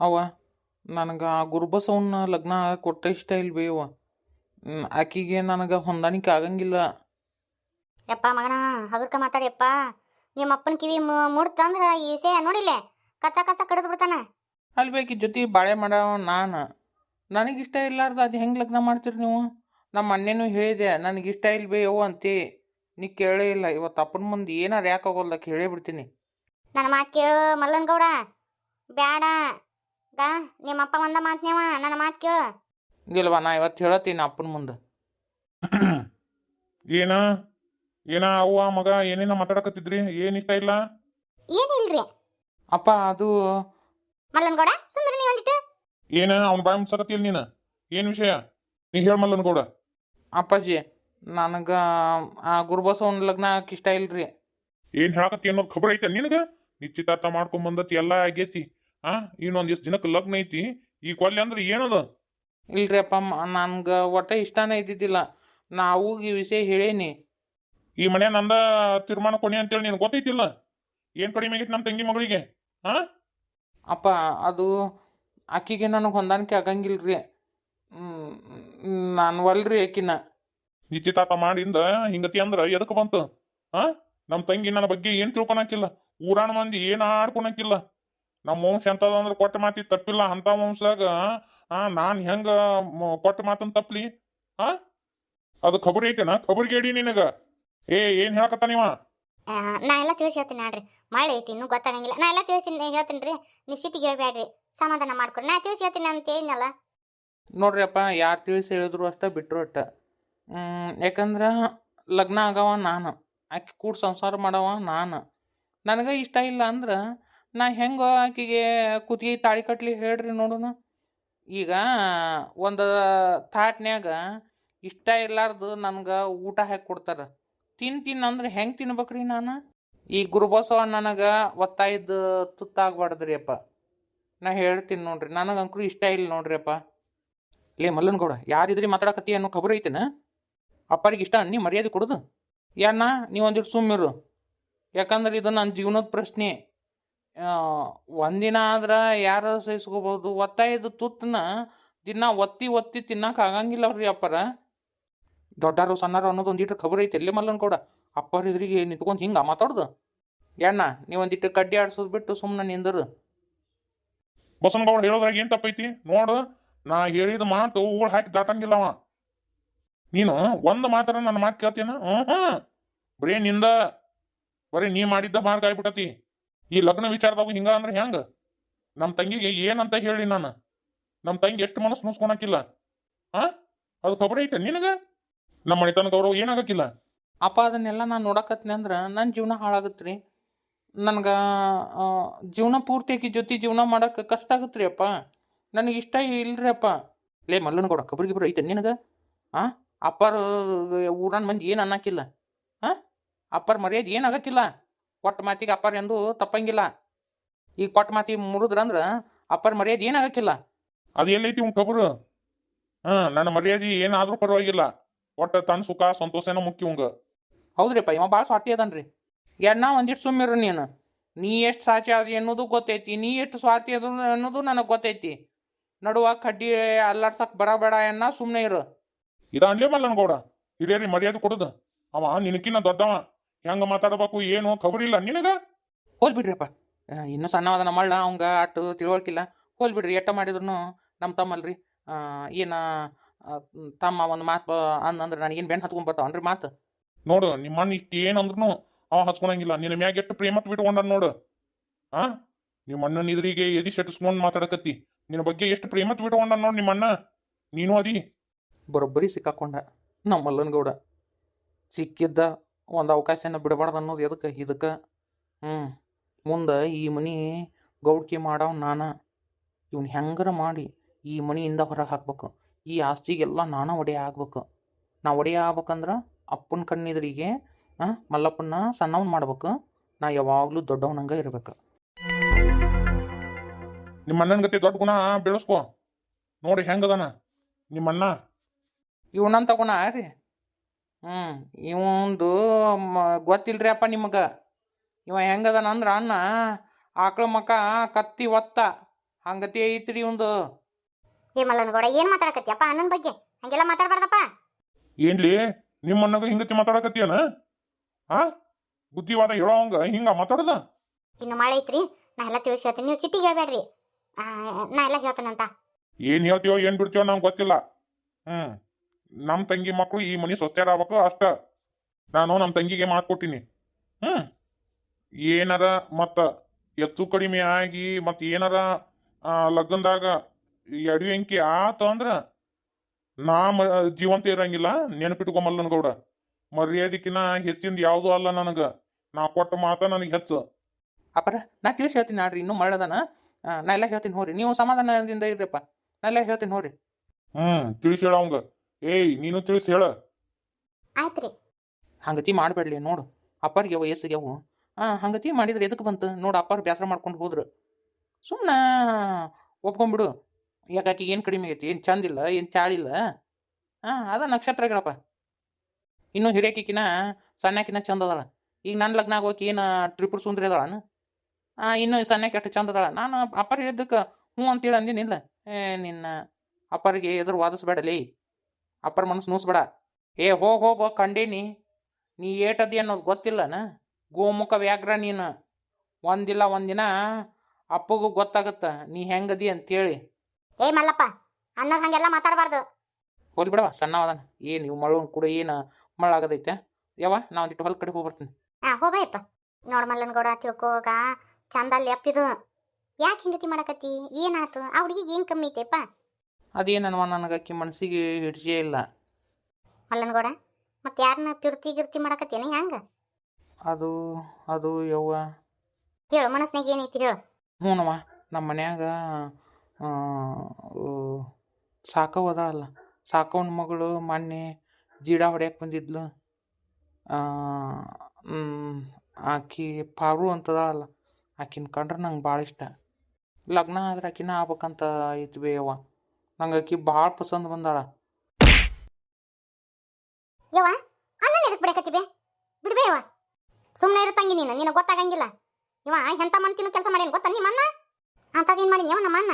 ಅವ ನನಗೆ ಆ ಗುರುಬಸವನ್ನ ಲಗ್ನ ಕೊಟ್ಟ ಇಷ್ಟ ಇಲ್ಲ ಬೇವ. ಆಕಿಗೆ ನನಗೆ ಹೊಂದಾಣಿಕೆ ಆಗಂಗಿಲ್ಲ. ಯಪ್ಪ ಮಗನ ಹಗುರ್ಕ ಮಾತಾಡ್ಯಪ್ಪ. ನಿಮ್ಮ ಅಪ್ಪನ ಕಿವಿ ಮುಡ್ತಂದ್ರ ಈ ವಿಷಯ ನೋಡಿಲ್ಲ ಕಚ್ಚ ಕಚ್ಚ ಕಡಿದು ಬಿಡ್ತಾನ. ಅಲ್ಲಿ ಬೇಕಿ ಜೊತೆ ಬಾಳೆ ಮಾಡವ ನಾನು. ನನಗಿಷ್ಟ ಇಲ್ಲಾರ್ದ ಅದು ಹೆಂಗೆ ಲಗ್ನ ಮಾಡ್ತೀರಿ ನೀವು? ನಮ್ಮ ಅಣ್ಣನೂ ಹೇಳಿದೆ ನನಗಿಷ್ಟ ಇಲ್ಲ ಬೇಯವ್ವ ಅಂತಿ. ನೀ ಕೇಳೇ ಇಲ್ಲ. ಇವತ್ತು ಅಪ್ಪನ ಮುಂದೆ ಏನಾರು ಯಾಕಾಗೋಲ್ದಕ್ಕೆ ಹೇಳೇ ಬಿಡ್ತೀನಿ. ನನ್ನ ಮಾತು ಕೇಳು ಮಲ್ಲನ್ ಗೌಡ, ಬ್ಯಾಡ ಗಾ ನಿಮ್ಮ ಅಪ್ಪ ಒಂದ ಮಾತ್ನೇವ ನನ್ನ ಮಾತು ಕೇಳು. ಇಲ್ವಾ ನಾ ಇವತ್ತು ಹೇಳತ್ತೀನಿ ಅಪ್ಪನ ಮುಂದೆ. ಏನ ಏನ ಅವ್ವ ಮಗ ಏನೇನ ಮಾತಾಡಕತ್ತಿದ್ರಿ? ಏನ್ ಇಷ್ಟ ಇಲ್ಲ? ಏನಿಲ್ರಿ ಅಪ್ಪ ಅದು ಮಲ್ಲನ್ ಗೌಡ, ಸುಮ್ಮನೆ ನೀವು ಒಂದಿಟ್ಟು. ಏನ ಅವ್ನ ಬಾಯಿ ಮುಡ್ಸಕತ್ತಿಲ್ಲ ನೀನು? ಏನ್ ವಿಷಯ ನೀ ಹೇಳ್ಮಲ್ಲನ್ ಗೌಡ. ಅಪ್ಪಾಜಿ ನನಗೆ ಆ ಗುರುಬಸವನ ಲಗ್ನ ಆಕೆ ಇಷ್ಟ ಇಲ್ರಿ. ಏನ್ ಹೇಳಕತ್ತಿ ಅನ್ನೋದು ಖಬರ್ ಐತೆ ನಿನಗ? ನಿಶ್ಚಿತಾರ್ಥ ಮಾಡ್ಕೊಂಡ್ ಬಂದತಿ ಎಲ್ಲ ಆಗೈತಿ. ಇನ್ನೊಂದ್ ಎಷ್ಟು ದಿನಕ್ಕೆ ಲಗ್ನ ಐತಿ. ಈ ಕೊಲ್ಲಿ ಅಂದ್ರೆ ಏನದ? ಇಲ್ರಿ ಅಪ್ಪ, ನನ್ಗೆ ಒಟ್ಟ ಇಷ್ಟನೇ ಇದ್ದಿದ್ದಿಲ್ಲ. ನಾವು ಈ ವಿಷಯ ಹೇಳೇನಿ. ಈ ಮನೆ ನಂದ ತೀರ್ಮಾನ ಕೊನೆ ಅಂತೇಳಿ ನಿನ್ ಗೊತ್ತೈತಿಲ್ಲ? ಏನ್ ಕಡಿಮೆ ಆಗೈತಿ ನಮ್ಮ ತಂಗಿ ಮಗಳಿಗೆ? ಅಪ್ಪ ಅದು ಆಕಿಗೆ ನನಗೆ ಹೊಂದಾಣಿಕೆ ಆಗಂಗಿಲ್ರಿ. ನಾನು ಒಲ್ರಿ ಆಕಿನ. ನಿಶ್ಚಿತಾರ್ಥ ಮಾಡಿಂದ ಹಿಂಗತಿ ಅಂದ್ರ ಎದಕ್ ಬಂತು? ನಮ್ಮ ತಂಗಿ ನನ್ನ ಬಗ್ಗೆ ಏನ್ ತಿಳ್ಕೊಳಕಿಲ್ಲ. ಊರಾಣ ಮಂದಿ ಏನ್ ಆಡ್ಕೊಳಕಿಲ್ಲ. ನಮ್ಮ ವಂಶ ಎಂತದ ಅಂದ್ರೆ ಕೊಟ್ಟ ಮಾತಿ ತಪ್ಪಿಲ್ಲ. ಅಂತ ವಂಶದಾಗ ನಾನ್ ಹೆಂಗ ಕೊಟ್ಟ ಮಾತನ್ ತಪ್ಪಲಿ? ಅದು ಖಬರ್ ಐತೆನ? ಖಬರ್ಗೇಡಿ ನಿನಗ? ಏನ್ ಹೇಳಕತ್ತ ನೀವ? ನಾ ಎಲ್ಲ ತಿಳಿಸಿ ಹೇಳ್ತೀನಿ ನೋಡ್ರಿ. ಮಳೆ ಐತಿ ಇನ್ನೂ ಗೊತ್ತಾಗಂಗಿಲ್ಲ. ನಾ ಎಲ್ಲ ತಿಳಿಸಿ ಹೇಳ್ತೀನಿ ರೀ. ನೀವು ಸಿಟಿಗೆ ಹೇಳ್ಬೇಡ್ರಿ, ಸಮಾಧಾನ ಮಾಡ್ಕೊರಿ. ನಾ ತಿಳಿಸಿ ಹೇಳ್ತೀನಿ ಅಂತ ಏನಿಲ್ಲ. ನೋಡ್ರಿ ಅಪ್ಪ, ಯಾರು ತಿಳಿಸಿ ಹೇಳಿದ್ರು ಅಷ್ಟ ಬಿಟ್ಟರು ಅಟ್ಟ. ಯಾಕಂದ್ರೆ ಲಗ್ನ ಆಗವ ನಾನು, ಆಕೆ ಕೂಡ ಸಂಸಾರ ಮಾಡವ ನಾನು. ನನಗೆ ಇಷ್ಟ ಇಲ್ಲ ಅಂದ್ರೆ ನಾ ಹೆಂಗೋ ಆಕೆಗೆ ಕುತ್ತಿಗೆ ತಾಳಿ ಕಟ್ಲಿ ಹೇಳ್ರಿ ನೋಡೋಣ. ಈಗ ಒಂದು ಥಾಟ್ನ್ಯಾಗ ಇಷ್ಟ ಇಲ್ಲಾರ್ದು ನನಗೆ ಊಟ ಹಾಕಿ ಕೊಡ್ತಾರೆ. ತಿನ್ನು ಅಂದ್ರೆ ಹೆಂಗೆ ತಿನ್ಬೇಕ್ರಿ ನಾನು? ಈ ಗುರುಬಸವ ನನಗೆ ಒತ್ತಾಯದ ತುತ್ತಾಗಬಾರ್ದ್ರಿ ಅಪ್ಪ. ನಾ ಹೇಳ್ತೀನಿ ನೋಡ್ರಿ, ನನಗಂಕರು ಇಷ್ಟ ಇಲ್ಲ ನೋಡ್ರಿ ಅಪ್ಪ. ಲೇ ಮಲ್ಲನಗೌಡ, ಯಾರಿದ್ರಿ ಮಾತಾಡಕತ್ತಿ ಅನ್ನೋ ಖಬರ್ ಐತೆನ? ಅಪ್ಪರಿಗೆ ಇಷ್ಟ ನೀ ಮರ್ಯಾದೆ ಕೊಡೋದು? ಯಾನ ನೀವು ಒಂದಿಟ್ಟು ಸುಮ್ಮಿರು. ಯಾಕಂದ್ರೆ ಇದು ನನ್ನ ಜೀವನದ ಪ್ರಶ್ನೆ. ಒಂದಿನ ಆದ್ರೆ ಯಾರು ಸಹಿಸ್ಕೋಬೋದು. ಒತ್ತಾಯದ ತುತ್ತನ್ನ ದಿನ ಒತ್ತಿ ಒತ್ತಿ ತಿನ್ನಕ್ಕೆ ಆಗಂಗಿಲ್ಲ ಅವ್ರಿ ಅಪ್ಪರ. ದೊಡ್ಡಾರು ಸಣ್ಣಾರು ಅನ್ನೋದು ಒಂದಿಟ್ಟು ಖಬರ್ ಐತೆ ಎಲ್ಲಿ ಮಲ್ಲನಗೌಡ? ಅಪ್ಪರ ಇದ್ರಿಗೆ ನಿಂತ್ಕೊಂಡು ಹಿಂಗೆ ಮಾತಾಡೋದು? ಯಾನ ನೀವು ಒಂದಿಟ್ಟು ಕಡ್ಡಿ ಆಡ್ಸೋದು ಬಿಟ್ಟು ಸುಮ್ಮನೆ ನಿಂದರು. ಬಸನಗೌಡ ಹೇಳೋದ್ರಾಗ ಏನ್ ತಪ್ಪೈತಿ ನೋಡು? ನಾ ಹೇಳಿದ ಮಾತು ಊಳ ಹಾಕಿ ದಾಟಂಗಿಲ್ಲವ. ನೀನು ಒಂದು ಮಾತಾರ ನನ್ನ ಮಾತು ಕೇಳ್ತೀನ? ಬರೀ ನಿಂದ ಬರೀ ನೀ ಮಾಡಿದ್ದ ಮಾರ್ಗ ಆಗ್ಬಿಟ್ಟತಿ. ಈ ಲಗ್ನ ವಿಚಾರದಾಗ ಹಿಂಗ ಅಂದ್ರೆ ಹೆಂಗ? ನಮ್ಮ ತಂಗಿಗೆ ಏನಂತ ಹೇಳಿ ನಾನು? ನಮ್ಮ ತಂಗಿ ಎಷ್ಟು ಮನಸ್ಸು ಮುಸ್ಕೊಳಕಿಲ್ಲ. ಅದು ಖಬರ್ ಐತೆ ನಿನಗ? ನಮ್ಮ ಮನೆತನ ಗೌರವ ಏನಾಗಕ್ಕಿಲ್ಲ. ಅಪ್ಪ ಅದನ್ನೆಲ್ಲ ನಾನು ನೋಡಕತ್ನಿ ಅಂದ್ರೆ ನನ್ನ ಜೀವನ ಹಾಳಾಗುತ್ತೆ ರೀ. ನನಗೆ ಜೀವನ ಪೂರ್ತಿಯಾಗಿ ಜೊತೆ ಜೀವನ ಮಾಡೋಕೆ ಕಷ್ಟ ಆಗುತ್ತೆ ರೀ ಅಪ್ಪ. ನನಗೆ ಇಷ್ಟ ಇಲ್ರಿ ಅಪ್ಪ. ಲೇ ಮಲ್ಲನಗೌಡ, ಖಬರ್ಗಿಬ್ರು ಐತೆ ನಿನಗೆ? ಅಪ್ಪರ ಊರನ್ನ ಮಂದಿ ಏನು ಅನ್ನಕ್ಕಿಲ್ಲ. ಅಪ್ಪರ ಮರ್ಯಾದೆ ಏನು ಆಗಕ್ಕಿಲ್ಲ. ಕೊಟ್ಟ ಮಾತಿಗೆ ಅಪ್ಪರ ಎಂದು ತಪ್ಪಂಗಿಲ್ಲ. ಈಗ ಕೊಟ್ಟ ಮಾತಿಗೆ ಮುರಿದ್ರಂದ್ರೆ ಅಪ್ಪರ ಮರ್ಯಾದೆ ಏನು ಆಗಕ್ಕಿಲ್ಲ. ಅದು ಎಲ್ಲೈತಿ ಉನ್ ಖಬರು? ನನ್ನ ಮರ್ಯಾದೆ ಏನಾದ್ರೂ ಪರವಾಗಿಲ್ಲ. ಒಟ್ಟ ತನ್ನ ಸುಖ ಸಂತೋಷನ ಮುಖ್ಯ ಉಂಗ. ಹೌದ್ರಿಪ್ಪ, ಇವ ಭಾಳ ಸ್ವಾರ್ಥಿ ಅದನ್ರಿ. ಎಣ್ಣ ಒಂದಿಟ್ಟು ಸುಮ್ಮಿರು ನೀನು. ನೀ ಎಷ್ಟು ಸಾಚಿ ಆದ್ರಿ ಅನ್ನೋದು ಗೊತ್ತೈತಿ, ನೀ ಎಷ್ಟು ಸ್ವಾರ್ಥಿ ಅದ ಅನ್ನೋದು ನನಗೆ ಗೊತ್ತೈತಿ. ನಡುವ ಕಡ್ಡಿ ಅಲ್ಲಾಡ್ಸಕ್ಕೆ ಬರಬೇಡ ಎಣ್ಣ, ಸುಮ್ಮನೆ ಇರು. ಇದ ಅನ್ಲೇ ಮಲ್ಲನಗೌಡ, ಹಿರಿಯರಿ ಮರ್ಯಾದೆ ಕೊಡುದ. ಅವ ನಿನಕಿನ್ನ ದೊಡ್ಡವ, ಹೆಂಗ ಮಾತಾಡಬೇಕು ಏನು ಖಬರಿಲ್ಲ ನಿನಗ? ಹೋಲ್ ಬಿಡ್ರಿಪ್ಪ, ಇನ್ನೂ ಸಣ್ಣವಾದ ನಮ್ಮಳ್ಳ ಅವಂಗ ಅಟ್ಟು ತಿಳುವಳಿಕಿಲ್ಲ. ಹೋಲ್ ಬಿಡ್ರಿ, ಎಟ್ಟ ಮಾಡಿದ್ರು ನಮ್ಮ ತಮ್ಮಲ್ರಿ. ಏನು ತಮ್ಮ ಒಂದು ಮಾತು ಅಂದಂದ್ರೆ ನನಗೇನು ಬೆನ್ನು ಹತ್ಕೊಂಡ್ಬರ್ತಾವನ್ರಿ ಮಾತು? ನೋಡು ನಿಮ್ಮಣ್ಣ ಇಷ್ಟು ಏನಂದ್ರೂ ಅವ ಹಚ್ಕೊಳಂಗಿಲ್ಲ. ನಿನ್ನ ಮ್ಯಾಗ ಎಷ್ಟು ಪ್ರೇಮತ್ ಬಿಟ್ಕೊಂಡ ನೋಡು. ನಿಮ್ಮ ಅಣ್ಣನ ಇದ್ರಿಗೆ ಎದಿ ಸೆಟ್ಸ್ಕೊಂಡ್ ಮಾತಾಡಕತ್ತಿ. ನಿನ್ನ ಬಗ್ಗೆ ಎಷ್ಟು ಪ್ರೇಮತ್ ಬಿಟ್ಕೊಂಡ ನೋಡು ನಿಮ್ಮಣ್ಣ. ನೀನು ಅದಿ ಬರೋಬ್ಬರಿ ಸಿಕ್ಕಾಕೊಂಡ ನಮ್ಮ ಮಲ್ಲನಗೌಡ. ಸಿಕ್ಕಿದ್ದ ಒಂದು ಅವಕಾಶನ ಬಿಡಬಾರ್ದು ಅನ್ನೋದು ಎದಕ್ಕೆ ಇದಕ್ಕೆ. ಮುಂದೆ ಈ ಮನೆ ಗೌಡ್ಕಿ ಮಾಡವ್ ನಾನು. ಇವ್ನು ಹೆಂಗಾರ ಮಾಡಿ ಈ ಮನೆಯಿಂದ ಹೊರಗೆ ಹಾಕ್ಬೇಕು. ಈ ಆಸ್ತಿಗೆಲ್ಲ ನಾನು ಒಡೆಯ ಆಗ್ಬೇಕು. ನಾ ಒಡೆಯ ಆಗ್ಬೇಕಂದ್ರೆ ಅಪ್ಪನ ಕಣ್ಣಿದ್ರಿಗೆ ಮಲ್ಲಪ್ಪನ ಸಣ್ಣವನ್ ಮಾಡ್ಬೇಕು. ನಾ ಯಾವಾಗಲೂ ದೊಡ್ಡವನಂಗೆ ಇರ್ಬೇಕು. ನಿಮ್ಮ ಅಣ್ಣನ ಗತಿ ದೊಡ್ಡ ಗುಣ ಬೆಳೆಸ್ಕೊ. ನೋಡಿ ಹೆಂಗದಾನ ನಿಮ್ಮಣ್ಣ. ಇವನಂತ ಗುಣ ರೀ? ಇವಂದು ಗೊತ್ತಿಲ್ರಿ ಅಪ್ಪ ನಿಮಗೆ. ಇವ ಹೆಂಗದಾನ ಅಂದ್ರೆ ಅಣ್ಣ ಆಕಳ ಮಕ್ಕ ಕತ್ತಿ ಒತ್ತ ಹಂಗತಿ ಐತ್ರಿ ಒಂದು. ಏ ಮಲ್ಲನಗೌಡ ಏನು ಮಾತಾಡಕತ್ತೀಯಪ್ಪ ಅಣ್ಣನ ಬಗ್ಗೆ? ಹಂಗೆಲ್ಲ ಮಾತಾಡ್ಬಾರ್ದಪ್ಪ. ಏನ್ಲಿ ನಿಮ್ಮ ಅಣ್ಣಗ ಹಿಂಗತಿ ಮಾತಾಡಕತ್ತೀಯನ? ಆ ಬುದ್ಧಿವಾದ ಹೇಳೋ ಹಂಗ ಹಿಂಗ ಮಾತಾಡದ? ಇನ್ನು ಮಳೆ ಐತ್ರಿ, ನಾ ಎಲ್ಲ ತಿಳಿಸಿ ಹೇಳ್ತೀನಿ, ನೀವು ಸಿಟ್ಟಿಗೆ ಹೇಳ್ಬೇಡ್ರಿ. ನಾ ಎಲ್ಲ ಹೇಳ್ತೇನಂತ. ಏನ್ ಹೇಳ್ತೀವೋ ಏನ್ ಬಿಡ್ತೀವೋ ನಮ್ಗೆ ಗೊತ್ತಿಲ್ಲ. ನಮ್ಮ ತಂಗಿ ಮಕ್ಕಳು ಈ ಮನಿ ಸ್ವಸ್ಥ್ಯಾರ ಆಗ್ಬೇಕು ಅಷ್ಟ. ನಾನು ನಮ್ಮ ತಂಗಿಗೆ ಮಾತು ಕೊಟ್ಟಿನಿ. ಏನಾರ ಮತ್ತ ಹೆಚ್ಚು ಕಡಿಮೆ ಆಗಿ ಮತ್ ಏನಾರ ಲಗ್ನದಾಗ ಎಡಿ ಅಂಕಿ ಆತ ಅಂದ್ರ ನಾ ಜೀವಂತ ಇರಂಗಿಲ್ಲ. ನೆನಪಿಟ್ಕೊಂಬಲ್ಲ ಗೌಡ, ಮರ್ಯಾದಕಿನ ಹೆಚ್ಚಿಂದ ಯಾವುದು ಅಲ್ಲ ನನಗ. ನಾ ಕೊಟ್ಟ ಮಾತ ನನಗೆ ಹೆಚ್ಚು. ಅಪ್ಪರ ನಾ ತಿಳಿಸಿ ಹೇಳ್ತೀನಿ ನೋಡ್ರಿ, ಇನ್ನೂ ಮಳ್ಳದನ. ನಾ ಎಲ್ಲ ಹೇಳ್ತೀನಿ ಹೋರಿ, ನೀವು ಸಮಾಧಾನದಿಂದ ಇದ್ರಪ್ಪ. ನಾ ಎಲ್ಲ ಹೇಳ್ತೀನಿ ಹೋರಿ. ತಿಳಿಸಿ ಹೇಳ ಅವಂಗ. ಏಯ್ ನೀನು ತಿಳಿಸಿ ಹೇಳ. ಆಯ್ತ್ರಿ. ಹಂಗತಿ ಮಾಡಬೇಡ್ಲಿ ನೋಡು, ಅಪ್ಪರಿಗೆ ವಯಸ್ಸಿಗೆ ಅವು. ಹಂಗತಿ ಮಾಡಿದ್ರೆ ಎದಕ್ಕೆ ಬಂತು ನೋಡು, ಅಪ್ಪರು ಬೇಸರ ಮಾಡ್ಕೊಂಡು ಹೋದ್ರು. ಸುಮ್ಮನೆ ಒಪ್ಕೊಂಡ್ಬಿಡು. ಯಾಕಾಕಿ ಏನು ಕಡಿಮೆ ಆಗೈತಿ? ಏನು ಚಂದಿಲ್ಲ, ಏನು ಚಾಳಿಲ್ಲ. ಅದ ನಕ್ಷತ್ರಗಳಪ್ಪ. ಇನ್ನು ಹಿರಿಯಕಿನ ಸಣ್ಣಕಿನ ಚಂದ ಅದಾಳ. ಈಗ ನನ್ನ ಲಗ್ನ ಆಗೋಕೆ ಏನು ತ್ರಿಪುರ ಸುಂದರಿ ಅದಾಳನ? ಇನ್ನು ಸಣ್ಣಕ್ಕೆ ಅಷ್ಟು ಚಂದ ಅದಾಳ. ನಾನು ಅಪ್ಪರು ಹೇಳಿದ್ದಕ್ಕೆ ಹ್ಞೂ ಅಂತೇಳಿ ಅಂದಿನಿಲ್ಲ. ನಿನ್ನ ಅಪ್ಪರಿಗೆ ಎದುರು ವಾದಿಸ್ಬೇಡಲಿ, ಅಪ್ಪರ ಮನಸ್ಸು ನೂಸ್ಬೇಡ. ಹೋಗೋ ಕಂಡೀನಿ, ನೀ ಏಟದಿ ಅನ್ನೋದು ಗೊತ್ತಿಲ್ಲನ? ಗೋಮುಖ ವ್ಯಾಘ್ರ ನೀನು. ಒಂದಿಲ್ಲ ಒಂದಿನ ಅಪ್ಪಗೂ ಗೊತ್ತಾಗತ್ತ ನೀ ಹೆಂಗದಿ ಅಂತೇಳಿ. ಏ ಮಲ್ಲಪ್ಪ, ಅಣ್ಣಗ ಹಂಗೆಲ್ಲ ಮಾತಾಡಬಾರ್ದು. ಹೋಲಿ ಬಿಡವ, ಸಣ್ಣವದನ. ಏನು ಇವು ಮಳು ಕೂಡ ಏನು ಮಳ್ಳಾಗದೈತೆ ಯಾವ? ನಾ ಒಂದಿಟ್ಟು ಹೊಲ ಕಡೆ ಹೋಗಿ ಬರ್ತೀನಿ. ಹೋಗಯ್ಯಪ್ಪ. ನೋಡ್ ಮಲ್ಲನಗೌಡ, ತಿಳ್ಕೋಗ ಚಂದಲ್ಲಿ ಅಪ್ಪಿದು. ಯಾಕೆ ಹಿಂಗತಿ ಮಾಡಕತ್ತಿ? ಏನಾತು? ಆ ಹುಡುಗಿಗೆ ಏನು ಕಮ್ಮಿ ಐತೆಪ್ಪ? ಅದೇನವ ನನಗೆ ಅಕ್ಕಿ ಮನಸ್ಸಿಗೆ ಹಿಡ್ಸೇ ಇಲ್ಲ. ಮಲ್ಲನಗೌಡ, ಮತ್ತೆ ಯಾರನ್ನ ಪಿರ್ತಿ ಮಾಡಕತ್ತೀನ ಹೆಂಗ? ಅದು ಯವ್ವ ಹೇಳು, ಮನಸ್ನಾಗ ಏನೈತಿ ಹೇಳು. ಹ್ಞೂನವ, ನಮ್ಮ ಮನ್ಯಾಗ ಸಾಕವ್ ಅದಾಳಲ್ಲ, ಸಾಕವನ ಮಗಳು ಮೊನ್ನೆ ಜೀಡ ಹೊಡ್ಯಕ್ಕೆ ಬಂದಿದ್ಲು. ಆಕಿ ಪಾರು ಅಂತದಾಳಲ್ಲ, ಆಕಿನ ಕಂಡ್ರೆ ನಂಗೆ ಭಾಳ ಇಷ್ಟ. ಲಗ್ನ ಆದ್ರೆ ಆಕಿನ ಆಗ್ಬೇಕಂತ ಐತಿ ಬೇ ಯವ್ವ. ನಂಗೆ ಆಕಿ ಭಾಳ ಪಸಂದ್ ಬಂದಾಳ. ಯವ್ವ, ಅಣ್ಣ ಎದಕ್ಕೆ ಬಿಡಕತ್ತಿ ಬೇ? ಬಿಡ್ಬೇ ಯವ್ವ, ಸುಮ್ಮನೆ ಇರು ತಂಗಿ. ನಿನಗೆ ಗೊತ್ತಾಗಂಗಿಲ್ಲ. ಇವ ಎಂತ ಮಂತಿನೂ ಕೆಲಸ ಮಾಡೇನು ಗೊತ್ತಾ ನಿಮ್ಮ ಅಣ್ಣ? ಅಂಥದ್ದೇನು ಮಾಡೀನಿ ಯವ ನಮ್ಮ ಅಣ್ಣ?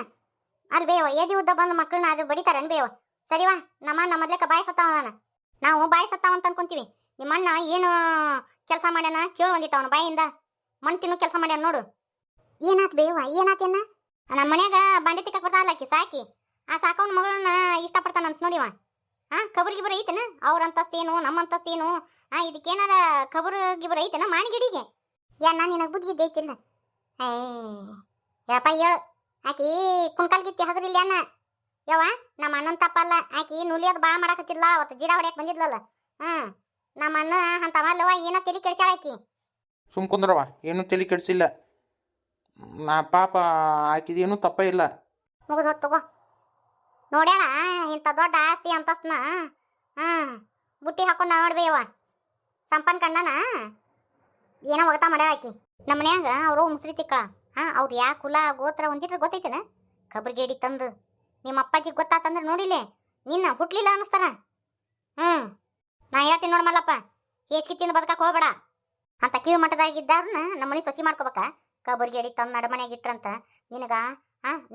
ಅಲ್ಲಿ ಬೇವ ಏದಿ ಉದ್ದ ಬಂದು ಮಕ್ಕಳನ್ನ ಅದು ಬಡಿತಾರೇನು ಬೇವ? ಸರಿವಾ, ನಮ್ಮ ಅಣ್ಣ ಮೊದ್ಲೇಕ ಬಾಯಿ ಸತ್ತಾವನ. ನಾವು ಬಾಯಿ ಸತ್ತಾವ ಅಂತ ಅನ್ಕೊಂತೀವಿ. ನಿಮ್ಮ ಅಣ್ಣ ಏನು ಕೆಲಸ ಮಾಡ್ಯಾನ ಕೇಳು ಒಂದಿಟ್ಟು ಅವನ ಬಾಯಿಂದ. ಮಂತಿನೂ ಕೆಲಸ ಮಾಡ್ಯಾನ ನೋಡು. ಏನಾತ್ ಬೇವ, ಏನಾತೇನ? ನಮ್ಮ ಮನ್ಯಾಗ ಬಾಂಡೆ ತಿಕ್ಕಕ್ಕೆ ಬರ್ತಾಳಲ್ಲ ಆಕಿ ಸಾಕಿ, ಆ ಸಾಕವನ ಮಗಳನ್ನ ಇಷ್ಟಪಡ್ತಾನಂತ ನೋಡಿವ. ಕಬರ್ ಗಿಬರ್ ಐತೆನ? ಅವ್ರ ಅಂತಸ್ತೇನು ನಮ್ಮ ಅಂತಸ್ತೇನು? ಇದಕ್ಕೇನಾರ ಕಬರ್ ಗಿಬರ್ ಐತೆನ ಮಾಣಿಗಿಡಿಗೆ? ನಾ ನಿನಗೆ ಬುದ್ಧಿ ಐತಿಲ್ಲ. ಯಪ್ಪ ಹೇಳು, ಆಕಿ ಕುಣ್ಕಲ್ಗಿತ್ತಿ ಹಗರಿಲ್ಲ ಅಣ್ಣ. ಯವ್ವ, ನಮ್ಮ ಅಣ್ಣನ ತಪ್ಪಲ್ಲ. ಆಕಿ ನುಲಿಯೋದು ಬಾ ಮಾಡಾಕತ್ತಿದ್ಲ, ಅವತ್ತು ಜೀಡ ಹೊಡ್ಯಾಕೆ ಬಂದಿದ್ಲಲ್ಲ. ನಮ್ಮ ಅಣ್ಣ ಅಂತವಲ್ಲವ, ಏನೋ ತಲೆ ಕೆಡ್ಸಾಳ ಆಕಿ. ಸುಮ್ಕುಂದ್ರವ, ಏನೂ ತಲೆ ಕೆಡಿಸಿಲ್ಲ. ನಾ ಪಾಪ ಆಕಿದೇನೂ ತಪ್ಪ ಇಲ್ಲ. ಮುಗಿದು ಹೊತ್ತು ತಗೋ. ನೋಡ್ಯಾಳ ಇಂಥ ದೊಡ್ಡ ಆಸ್ತಿ ಅಂತಸ್ನ ಬುಟ್ಟಿ ಹಾಕೊಂಡು ನೋಡ್ಬೇವ. ಸಂಪನ್ ಕಂಡನ ಏನೋ ಒಗತಾ ಮಾಡ್ಯಾಳ ಆಕಿ. ನಮ್ಮ ಮನ್ಯಾಗ ಅವರು ಮುಸ್ರಿ ತಿಕ್ಕಳ. ಅವ್ರು ಯಾ ಕುಲ ಗೋತ್ರ ಒಂದಿಟ್ರೆ ಗೊತ್ತೈತೇನ? ಕಬ್ರಿಗೇಡಿ ತಂದು ನಿಮ್ಮ ಅಪ್ಪಾಜಿಗೆ ಗೊತ್ತಾತಂದ್ರೆ ನೋಡಿಲೆ ನಿನ್ನ ಹುಟ್ಲಿಲ್ಲ ಅನ್ನಿಸ್ತಾರ. ನಾ ಹೇಳ್ತೀನಿ ನೋಡ್ ಮಲ್ಲಪ್ಪ, ಹೇಸಿಗೆ ತಿಂದು ಬದುಕಕ್ಕೆ ಹೋಗ್ಬೇಡ. ಅಂತ ಕೀಳು ಮಟ್ಟದಾಗಿದ್ದಾರನ್ನ ನಮ್ಮ ಮನೆ ಸೊಸಿ ಮಾಡ್ಕೋಬೇಕ. ಕಬರ್ಗೇಡಿ ತಂದು ನಡಮನೆಯಾಗ ಇಟ್ರಂತ ನಿನಗ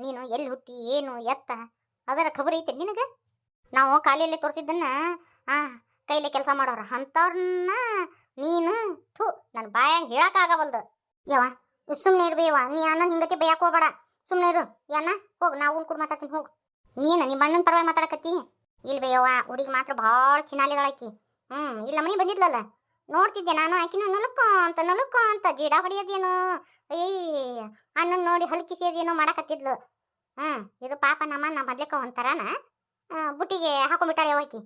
ನೀನು ಎಲ್ಲಿ ಹುಟ್ಟಿ ಏನು ಎತ್ತ ಅದರ ಖಬರ್ ಐತೆ ನಿನಗ? ನಾವು ಕಾಲಿಯಲ್ಲಿ ತೋರಿಸಿದ್ದನ್ನ ಕೈಲೇ ಕೆಲಸ ಮಾಡೋರ ಅಂಥವ್ರನ್ನ ನೀನು ನನ್ನ ಬಾಯಾಗ ಹೇಳಕ್ಕಾಗವಲ್ದು. ಯವ್ವ, ಸುಮ್ಮನೆ ಇರ್ಬೇವ. ನೀ ಅಣ್ಣನ ಹಿಂಗತಿ ಬೈಯಾಕ ಹೋಗ್ಬೇಡ, ಸುಮ್ಮನೆ ಇರು. ಅಣ್ಣ ಹೋಗು, ನಾವು ಕೂಡ ಮಾತಾಡ್ತೀನಿ ಹೋಗು. ನೀನು ನಿಮ್ಮ ಅಣ್ಣನ ಪರವಾಗಿ ಮಾತಾಡಕತ್ತಿ? ಇಲ್ಲ ಬೇಯವ್ವ, ಹುಡುಗಿ ಮಾತ್ರ ಭಾಳ ಚಿನ್ನಾಲಿಗಳಾಕಿ. ಇಲ್ಲ ಮನೆ ಬಂದಿದ್ಲಲ್ಲ, ನೋಡ್ತಿದ್ದೆ ನಾನು. ಆಕಿನ ನಲುಕೋ ಅಂತ ಜೀಡ ಹೊಡಿಯೋದೇನು, ಅಣ್ಣನ ನೋಡಿ ಹಲ್ಕಿಸೋದೇನೋ ಮಾಡಕತ್ತಿದ್ಲು. ಇದು ಪಾಪ ನಮ್ಮ ಮೊದ್ಲೇಕ ಒಂಥರನ ಬುಟ್ಟಿಗೆ ಹಾಕೊಂಡ್ಬಿಟ್ಟಾಳೆ ಯವ್ವ ಆಕಿ.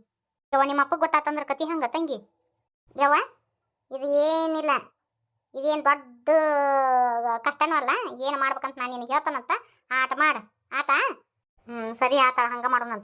ಯವ್ವ, ನಿಮ್ಮ ಅಪ್ಪಗೆ ಗೊತ್ತಾತಂದ್ರೆ ಕತಿ ಹಂಗ ತಂಗಿ. ಯವ್ವ, ಇದು ಏನಿಲ್ಲ, ಇದೇನು ದೊಡ್ಡ ಕಷ್ಟನೂ ಅಲ್ಲ. ಏನು ಮಾಡ್ಬೇಕಂತ ನಾನು ನಿನಗೆ ಹೇಳ್ತಾನಂತ ಆಟ ಮಾಡು ಆತ. ಸರಿ ಆತ, ಹಂಗೆ ಮಾಡೋಣ.